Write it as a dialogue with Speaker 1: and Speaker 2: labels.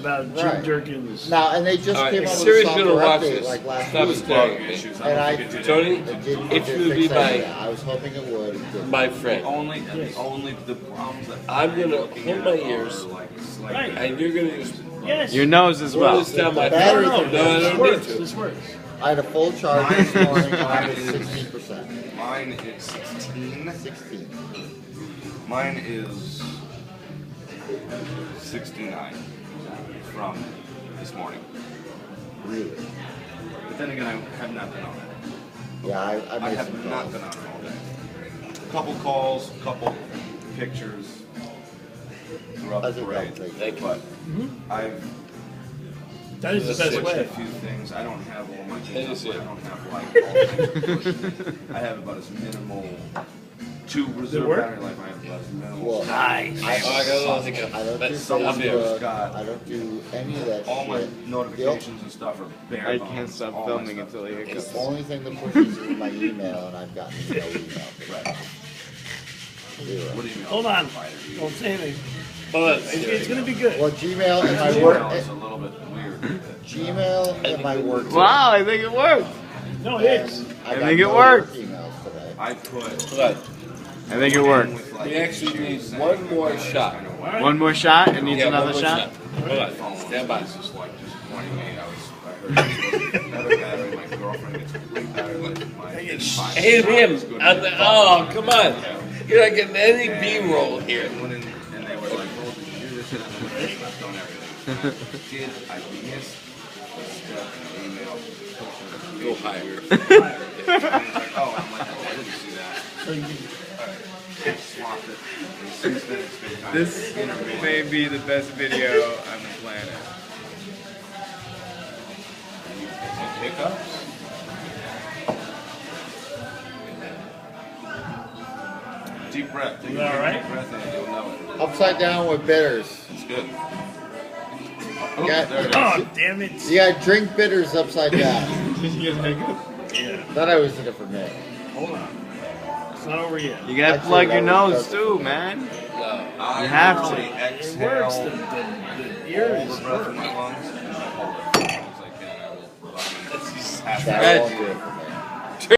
Speaker 1: about Jim Durkin's.
Speaker 2: Now, and they just came up with a
Speaker 3: Siri's
Speaker 2: software
Speaker 3: gonna watch
Speaker 2: update
Speaker 3: this.
Speaker 2: like last
Speaker 3: Stop
Speaker 2: week.
Speaker 3: staring at me.
Speaker 2: And
Speaker 3: Tony,
Speaker 2: it
Speaker 3: if
Speaker 2: didn't
Speaker 3: you would be
Speaker 2: fix that
Speaker 3: my
Speaker 2: yet. I was hoping it would.
Speaker 3: my friend,
Speaker 4: Only the problems that
Speaker 3: I'm gonna hold my ears,
Speaker 1: Right.
Speaker 3: and you're gonna just
Speaker 1: Yes.
Speaker 5: Your nose as
Speaker 3: roll
Speaker 5: well.
Speaker 3: this down my
Speaker 2: battery
Speaker 3: throat. No, I
Speaker 1: This
Speaker 3: don't
Speaker 1: works.
Speaker 3: need to.
Speaker 1: This works.
Speaker 2: I had a full charge this morning and I was 16%.
Speaker 4: Mine is 16.
Speaker 2: 16.
Speaker 4: Mine is 69 from this morning.
Speaker 2: Really?
Speaker 4: But then again, I have not been on it.
Speaker 2: Yeah, I
Speaker 4: I
Speaker 2: made
Speaker 4: have
Speaker 2: some
Speaker 4: not
Speaker 2: calls.
Speaker 4: been on it all day. A couple calls, a couple pictures throughout
Speaker 2: I
Speaker 4: the
Speaker 2: think
Speaker 4: parade.
Speaker 2: that'll take
Speaker 3: Thank you.
Speaker 4: But I've
Speaker 1: That is the best
Speaker 4: switched a
Speaker 1: way.
Speaker 4: few things. I don't have all my
Speaker 3: That
Speaker 4: things.
Speaker 3: is
Speaker 4: I
Speaker 3: it.
Speaker 4: don't have like all things. I have about as minimal to reserve
Speaker 1: work?
Speaker 4: battery life. I have about as minimal.
Speaker 2: Well,
Speaker 1: Nice.
Speaker 3: Oh, I got a little hiccup.
Speaker 2: I don't do
Speaker 3: But I'll be
Speaker 2: Facebook.
Speaker 4: got
Speaker 2: I don't do any of that
Speaker 4: all my
Speaker 2: shit.
Speaker 4: notifications and stuff are bare
Speaker 5: I
Speaker 4: bones.
Speaker 5: can't stop
Speaker 4: All my
Speaker 5: filming
Speaker 4: stuff.
Speaker 5: until he hiccups.
Speaker 2: The only thing that pushes is my email, and I've gotten no email.
Speaker 4: Right.
Speaker 2: Zero.
Speaker 4: What do you mean?
Speaker 1: Hold on. Don't say anything.
Speaker 3: Hold on.
Speaker 1: It's going to be good.
Speaker 2: Well, Gmail and my
Speaker 4: Gmail
Speaker 2: work.
Speaker 4: is a little bit weird.
Speaker 2: Gmail and my work.
Speaker 5: Wow, I think it worked.
Speaker 1: No, it is.
Speaker 2: And
Speaker 5: I
Speaker 2: got
Speaker 5: think it
Speaker 2: no
Speaker 5: worked.
Speaker 2: work emails today.
Speaker 4: I put.
Speaker 3: Hold on.
Speaker 5: I think it worked.
Speaker 4: with, like,
Speaker 3: We actually need
Speaker 4: saying
Speaker 3: one more shot.
Speaker 4: kind of
Speaker 5: One more shot. It needs
Speaker 3: Yeah,
Speaker 5: another
Speaker 3: one more
Speaker 5: shot.
Speaker 3: Hold on. Stand by.
Speaker 4: This is like disappointing me. I heard better battery. My girlfriend gets complete battery life. Mine is fine.
Speaker 3: Hey, him.
Speaker 4: It's good.
Speaker 3: Oh, come on. You're not getting any B-roll here.
Speaker 4: And went in, and they were like, "Oh, did you do this?" And I'm like, "I've done everything." Did I miss the step email?
Speaker 3: Go higher.
Speaker 4: And he's like, "Oh," I'm like, "Oh, I didn't see that."
Speaker 1: So you can
Speaker 4: Swapped it. And since then, it's been kind
Speaker 5: This
Speaker 4: of intermittent.
Speaker 5: may be the best video on the planet.
Speaker 4: Hiccups. Deep breath. Take a
Speaker 1: You all right?
Speaker 4: deep breath in, you'll know it.
Speaker 2: Upside down with bitters.
Speaker 4: It's good.
Speaker 2: You got,
Speaker 4: There it is.
Speaker 1: Oh, damn it.
Speaker 2: you got drink bitters upside down.
Speaker 1: Yeah.
Speaker 2: Thought I was a different name.
Speaker 1: Hold on. It's not over yet.
Speaker 5: You gotta
Speaker 2: Actually,
Speaker 5: plug your
Speaker 2: that
Speaker 5: nose
Speaker 2: was-
Speaker 5: too, man.
Speaker 3: No.
Speaker 4: I
Speaker 5: You have to.
Speaker 4: really
Speaker 1: It
Speaker 4: exhale,
Speaker 1: works. The ear
Speaker 4: hold
Speaker 1: is
Speaker 4: the breath in
Speaker 1: works.
Speaker 4: my lungs, and I hold it as long as I can. I will.
Speaker 3: That's just
Speaker 2: That
Speaker 3: magic.
Speaker 2: won't do it for me.